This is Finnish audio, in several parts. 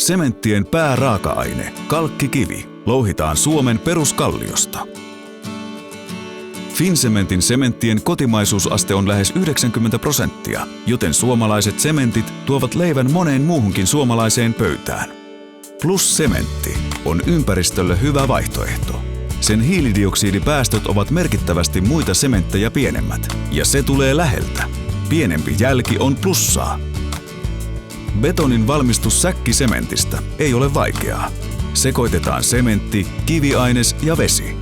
Sementtien pääraaka-aine, kalkkikivi, louhitaan Suomen peruskalliosta. Fincementin sementtien kotimaisuusaste on lähes 90%, joten suomalaiset sementit tuovat leivän moneen muuhunkin suomalaiseen pöytään. Plus-sementti on ympäristölle hyvä vaihtoehto. Sen hiilidioksidipäästöt ovat merkittävästi muita sementtejä pienemmät, ja se tulee läheltä. Pienempi jälki on plussaa. Betonin valmistus säkkisementistä ei ole vaikeaa. Sekoitetaan sementti, kiviaines ja vesi.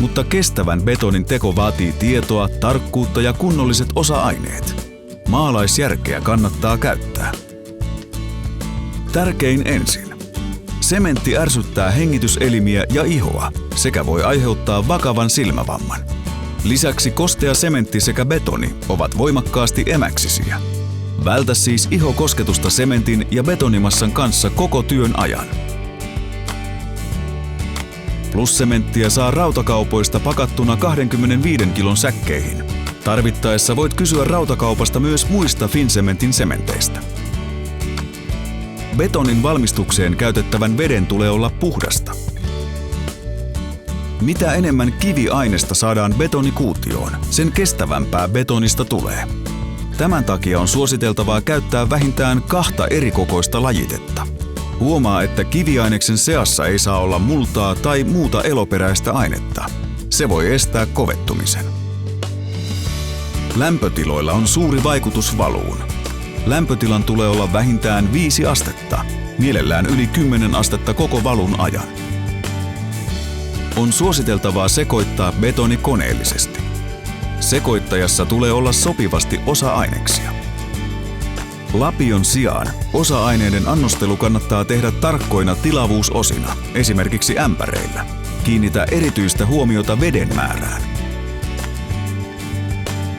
Mutta kestävän betonin teko vaatii tietoa, tarkkuutta ja kunnolliset osa-aineet. Maalaisjärkeä kannattaa käyttää. Tärkein ensin. Sementti ärsyttää hengityselimiä ja ihoa sekä voi aiheuttaa vakavan silmävamman. Lisäksi kostea sementti sekä betoni ovat voimakkaasti emäksisiä. Vältä siis ihokosketusta sementin ja betonimassan kanssa koko työn ajan. Plus-sementtiä saa rautakaupoista pakattuna 25 kilon säkkeihin. Tarvittaessa voit kysyä rautakaupasta myös muista Fincementin sementeistä. Betonin valmistukseen käytettävän veden tulee olla puhdasta. Mitä enemmän kiviainesta saadaan betonikuutioon, sen kestävämpää betonista tulee. Tämän takia on suositeltavaa käyttää vähintään 2 erikokoista lajitetta. Huomaa, että kiviaineksen seassa ei saa olla multaa tai muuta eloperäistä ainetta. Se voi estää kovettumisen. Lämpötiloilla on suuri vaikutus valuun. Lämpötilan tulee olla vähintään 5 astetta, mielellään yli 10 astetta koko valun ajan. On suositeltavaa sekoittaa betoni koneellisesti. Sekoittajassa tulee olla sopivasti osa-aineksia. Lapion sijaan osa-aineiden annostelu kannattaa tehdä tarkkoina tilavuusosina, esimerkiksi ämpäreillä. Kiinnitä erityistä huomiota veden määrään.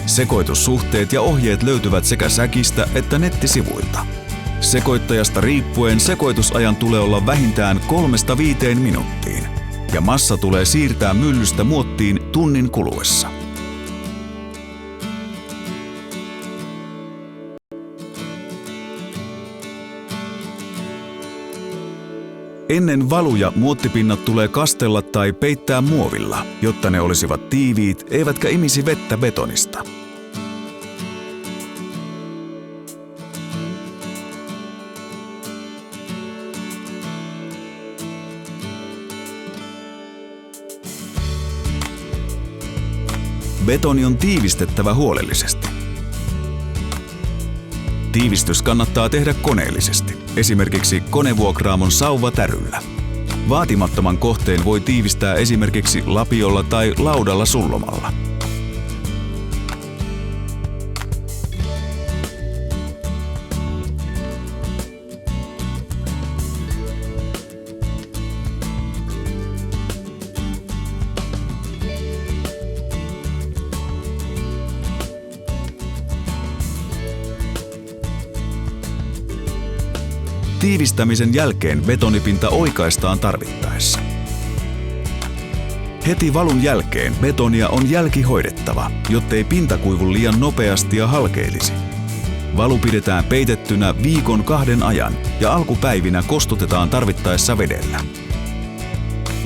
Sekoitussuhteet ja ohjeet löytyvät sekä säkistä että nettisivuilta. Sekoittajasta riippuen sekoitusajan tulee olla vähintään 3–5 minuuttiin ja massa tulee siirtää myllystä muottiin tunnin kuluessa. Ennen valuja muottipinnat tulee kastella tai peittää muovilla, jotta ne olisivat tiiviit eivätkä imisi vettä betonista. Betoni on tiivistettävä huolellisesti. Tiivistys kannattaa tehdä koneellisesti, esimerkiksi konevuokraamon sauvatäryllä. Vaatimattoman kohteen voi tiivistää esimerkiksi lapiolla tai laudalla sullomalla. Tiivistämisen jälkeen betonipinta oikaistaan tarvittaessa. Heti valun jälkeen betonia on jälkihoidettava, jottei pinta kuivu liian nopeasti ja halkeilisi. Valu pidetään peitettynä 1–2 viikon ajan ja alkupäivinä kostutetaan tarvittaessa vedellä.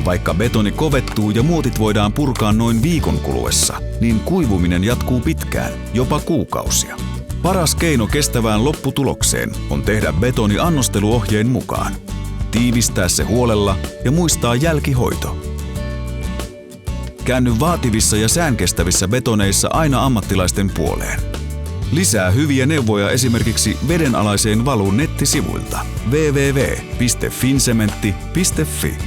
Vaikka betoni kovettuu ja muotit voidaan purkaa noin viikon kuluessa, niin kuivuminen jatkuu pitkään, jopa kuukausia. Paras keino kestävään lopputulokseen on tehdä betoni annosteluohjeen mukaan. Tiivistää se huolella ja muistaa jälkihoito. Käänny vaativissa ja säänkestävissä betoneissa aina ammattilaisten puoleen. Lisää hyviä neuvoja esimerkiksi vedenalaiseen valuun nettisivuilta www.fincementti.fi.